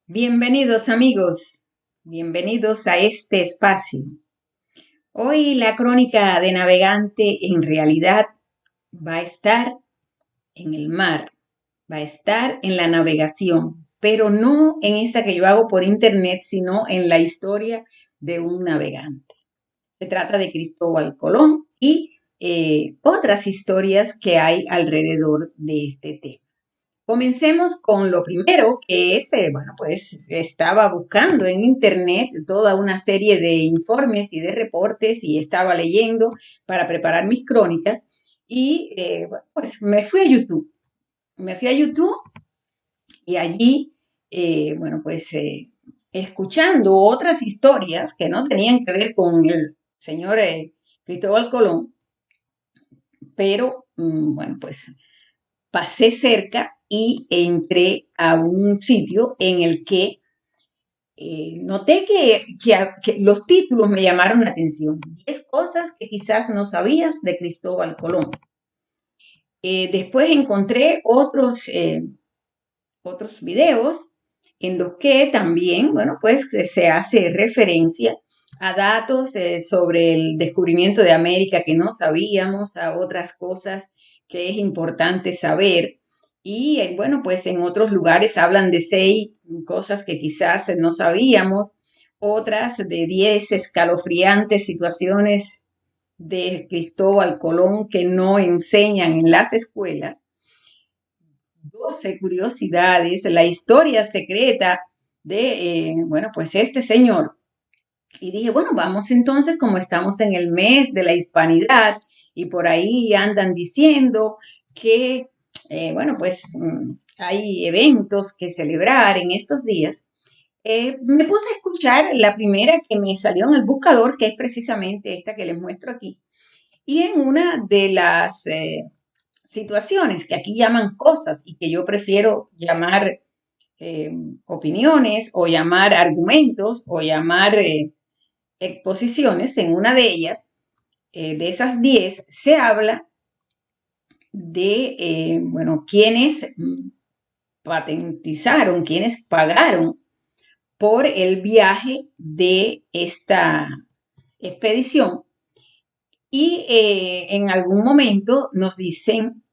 Bienvenidos amigos, bienvenidos a este espacio. Hoy la crónica de navegante en realidad va a estar en el mar, va a estar en la navegación, pero no en esa que yo hago por internet, sino en la historia de un navegante. Se trata de Cristóbal Colón y otras historias que hay alrededor de este tema. Comencemos con lo primero, que es, pues estaba buscando en internet toda una serie de informes y de reportes y estaba leyendo para preparar mis crónicas y pues me fui a YouTube. Me fui a YouTube y allí, escuchando otras historias que no tenían que ver con el señor Cristóbal Colón, pero pues pasé cerca y entré a un sitio en el que noté que los títulos me llamaron la atención. 10 cosas que quizás no sabías de Cristóbal Colón. Después encontré otros videos en los que también, pues se hace referencia a datos sobre el descubrimiento de América que no sabíamos, a otras cosas que es importante saber. Y pues en otros lugares hablan de 6 cosas que quizás no sabíamos, otras de 10 escalofriantes situaciones de Cristóbal Colón que no enseñan en las escuelas. 12 curiosidades, la historia secreta de, pues este señor. Y dije, bueno, vamos entonces, como estamos en el mes de la hispanidad y por ahí andan diciendo que, hay eventos que celebrar en estos días. Me puse a escuchar la primera que me salió en el buscador, que es precisamente esta que les muestro aquí. Y en una de las situaciones que aquí llaman cosas y que yo prefiero llamar eh, opiniones o llamar argumentos o llamar exposiciones, en una de ellas, de esas 10, se habla de, quienes patentizaron, quienes pagaron por el viaje de esta expedición. Y en algún momento nos dicen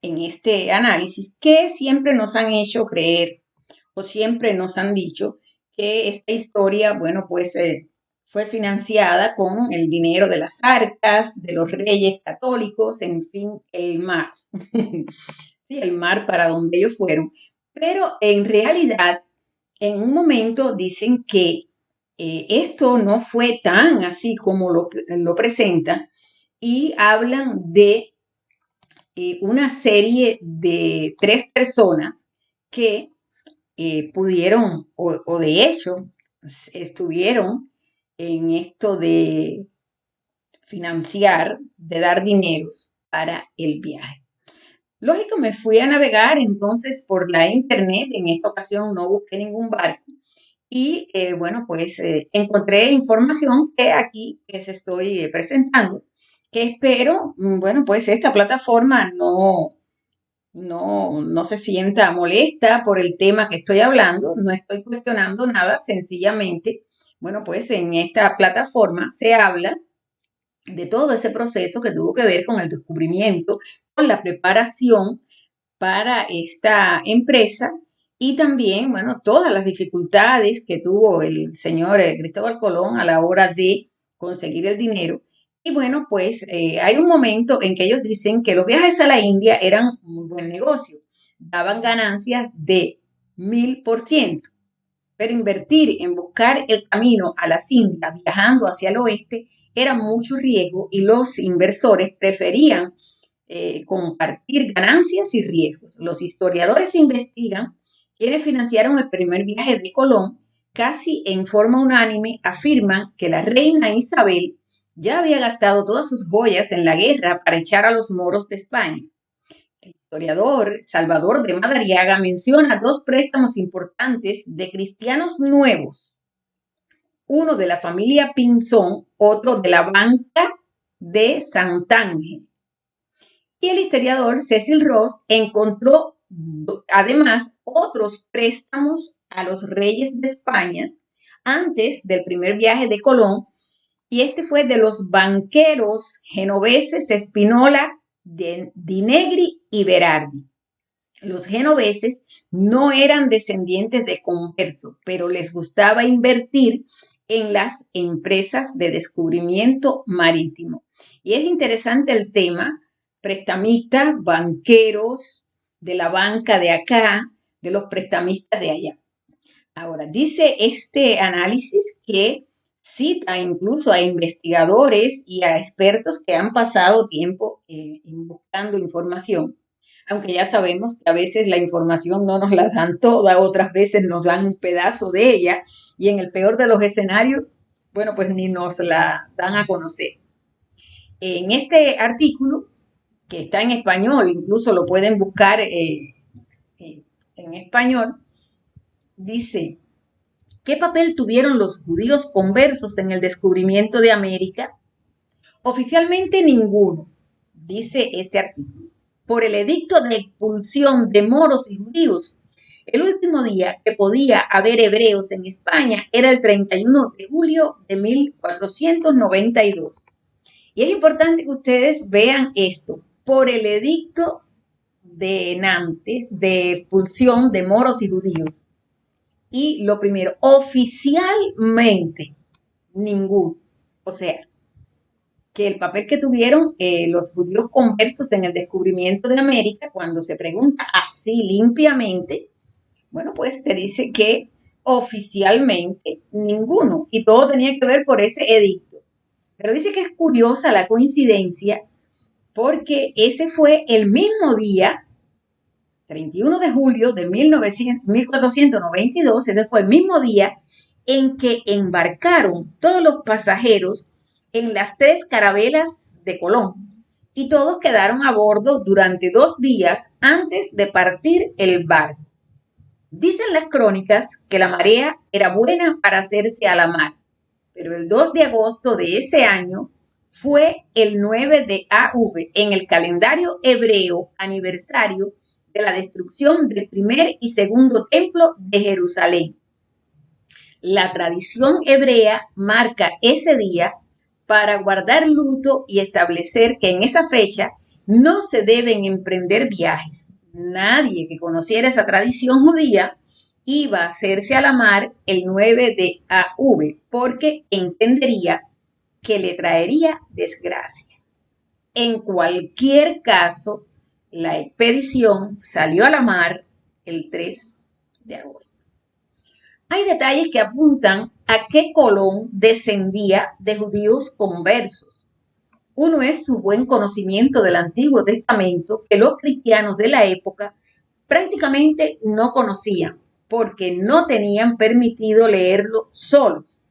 en este análisis que siempre nos han hecho creer o siempre nos han dicho que esta historia, fue financiada con el dinero de las arcas, de los reyes católicos, en fin, el mar. Sí, el mar para donde ellos fueron. Pero en realidad, en un momento dicen que esto no fue tan así como lo presentan y hablan de una serie de 3 personas que pudieron o de hecho estuvieron en esto de financiar, de dar dineros para el viaje. Lógico, me fui a navegar entonces por la internet. En esta ocasión no busqué ningún barco y encontré información que aquí les estoy presentando, que espero, pues esta plataforma no se sienta molesta por el tema que estoy hablando, no estoy cuestionando nada, sencillamente, pues en esta plataforma se habla de todo ese proceso que tuvo que ver con el descubrimiento, con la preparación para esta empresa y también, todas las dificultades que tuvo el señor Cristóbal Colón a la hora de conseguir el dinero. Y hay un momento en que ellos dicen que los viajes a la India eran un muy buen negocio, daban ganancias de 1000%, pero invertir en buscar el camino a las Indias viajando hacia el oeste era mucho riesgo y los inversores preferían compartir ganancias y riesgos. Los historiadores investigan quienes financiaron el primer viaje de Colón. Casi en forma unánime afirman que la reina Isabel ya había gastado todas sus joyas en la guerra para echar a los moros de España. El historiador Salvador de Madariaga menciona 2 préstamos importantes de cristianos nuevos, uno de la familia Pinzón, otro de la banca de Santángel. Y el historiador Cecil Ross encontró además otros préstamos a los reyes de España antes del primer viaje de Colón, y este fue de los banqueros genoveses Spinola, Di Negri y Berardi. Los genoveses no eran descendientes de conversos, pero les gustaba invertir en las empresas de descubrimiento marítimo. Y es interesante el tema, prestamistas, banqueros de la banca de acá, de los prestamistas de allá. Ahora, dice este análisis que cita incluso a investigadores y a expertos que han pasado tiempo buscando información, aunque ya sabemos que a veces la información no nos la dan toda, otras veces nos dan un pedazo de ella, y en el peor de los escenarios, bueno, pues ni nos la dan a conocer. En este artículo, que está en español, incluso lo pueden buscar en español, dice: ¿qué papel tuvieron los judíos conversos en el descubrimiento de América? Oficialmente ninguno, dice este artículo. Por el edicto de expulsión de moros y judíos, el último día que podía haber hebreos en España era el 31 de julio de 1492. Y es importante que ustedes vean esto. Por el edicto de Nantes de expulsión de moros y judíos. Y lo primero, oficialmente, ninguno. O sea, que el papel que tuvieron los judíos conversos en el descubrimiento de América, cuando se pregunta así limpiamente, bueno, pues te dice que oficialmente ninguno. Y todo tenía que ver por ese edicto. Pero dice que es curiosa la coincidencia, porque ese fue el mismo día, 31 de julio de 1492, ese fue el mismo día en que embarcaron todos los pasajeros en las 3 carabelas de Colón, y todos quedaron a bordo durante 2 días antes de partir el barco. Dicen las crónicas que la marea era buena para hacerse a la mar, pero el 2 de agosto de ese año fue el 9 de AV en el calendario hebreo aniversario de la destrucción del primer y segundo templo de Jerusalén. La tradición hebrea marca ese día para guardar luto y establecer que en esa fecha no se deben emprender viajes. Nadie que conociera esa tradición judía iba a hacerse a la mar el 9 de AV, porque entendería que le traería desgracias. En cualquier caso, la expedición salió a la mar el 3 de agosto. Hay detalles que apuntan a que Colón descendía de judíos conversos. Uno es su buen conocimiento del Antiguo Testamento, que los cristianos de la época prácticamente no conocían, porque no tenían permitido leerlo solos.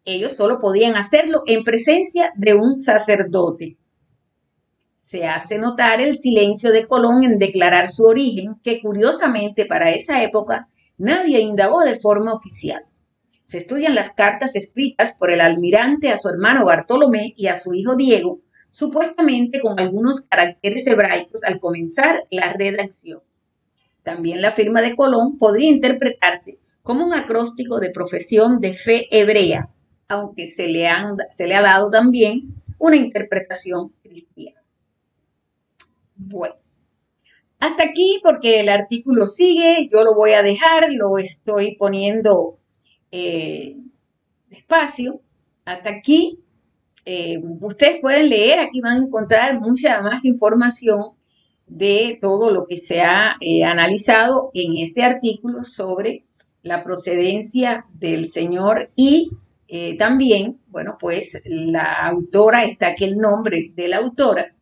Ellos solo podían hacerlo en presencia de un sacerdote. Se hace notar el silencio de Colón en declarar su origen, que curiosamente para esa época nadie indagó de forma oficial. Se estudian las cartas escritas por el almirante a su hermano Bartolomé y a su hijo Diego, supuestamente con algunos caracteres hebraicos al comenzar la redacción. También la firma de Colón podría interpretarse como un acróstico de profesión de fe hebrea, aunque se le ha dado también una interpretación cristiana. Bueno, hasta aquí, porque el artículo sigue, yo lo voy a dejar, lo estoy poniendo despacio. Hasta aquí, ustedes pueden leer, aquí van a encontrar mucha más información de todo lo que se ha analizado en este artículo sobre la procedencia del Señor, y también, bueno, pues la autora, está aquí el nombre de la autora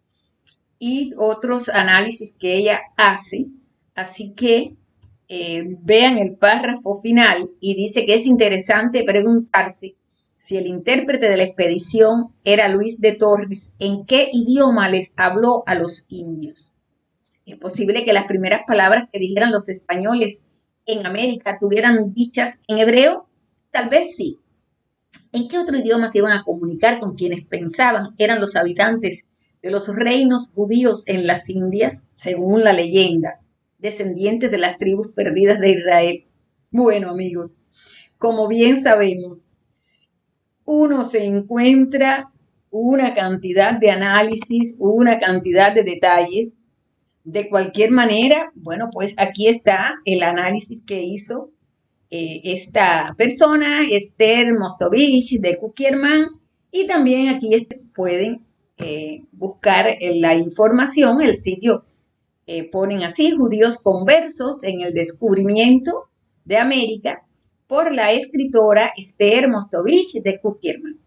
y otros análisis que ella hace. Así que vean el párrafo final, y dice que es interesante preguntarse si el intérprete de la expedición era Luis de Torres, en qué idioma les habló a los indios. Es posible que las primeras palabras que dijeran los españoles en América tuvieran dichas en hebreo. Tal vez sí. ¿En qué otro idioma se iban a comunicar con quienes pensaban eran los habitantes de los reinos judíos en las Indias? Según la leyenda, descendientes de las tribus perdidas de Israel. Bueno, amigos, como bien sabemos, uno se encuentra una cantidad de análisis, una cantidad de detalles. De cualquier manera, bueno, pues aquí está el análisis que hizo esta persona, Esther Mostovich de Kukierman, y también aquí pueden buscar la información, el sitio ponen así, judíos conversos en el descubrimiento de América por la escritora Esther Mostovich de Kukierman.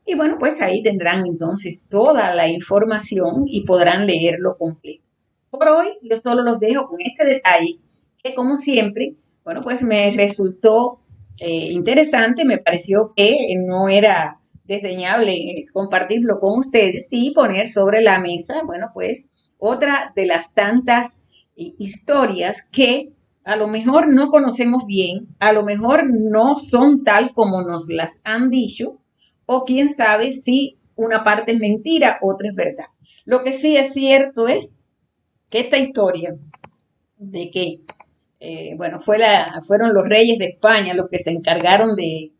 Y bueno, pues ahí tendrán entonces toda la información y podrán leerlo completo. Por hoy yo solo los dejo con este detalle que como siempre, bueno, pues me resultó interesante, me pareció que no era desdeñable compartirlo con ustedes y poner sobre la mesa, bueno, pues otra de las tantas historias que a lo mejor no conocemos bien, a lo mejor no son tal como nos las han dicho, o quién sabe si una parte es mentira, otra es verdad. Lo que sí es cierto es que esta historia de que, bueno, fueron los reyes de España los que se encargaron de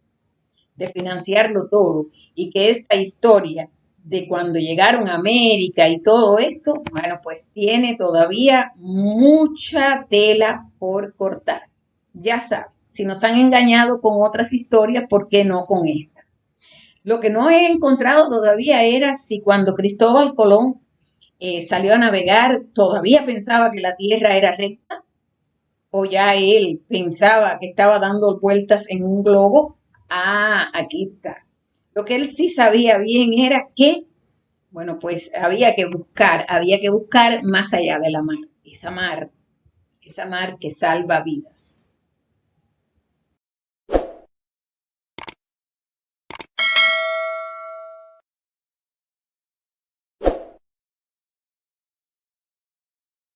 financiarlo todo y que esta historia de cuando llegaron a América y todo esto, bueno, pues tiene todavía mucha tela por cortar. Ya saben, si nos han engañado con otras historias, ¿por qué no con esta? Lo que no he encontrado todavía era si cuando Cristóbal Colón salió a navegar, todavía pensaba que la tierra era recta o ya él pensaba que estaba dando vueltas en un globo. Ah, aquí está. Lo que él sí sabía bien era que, bueno, pues había que buscar más allá de la mar, esa mar que salva vidas.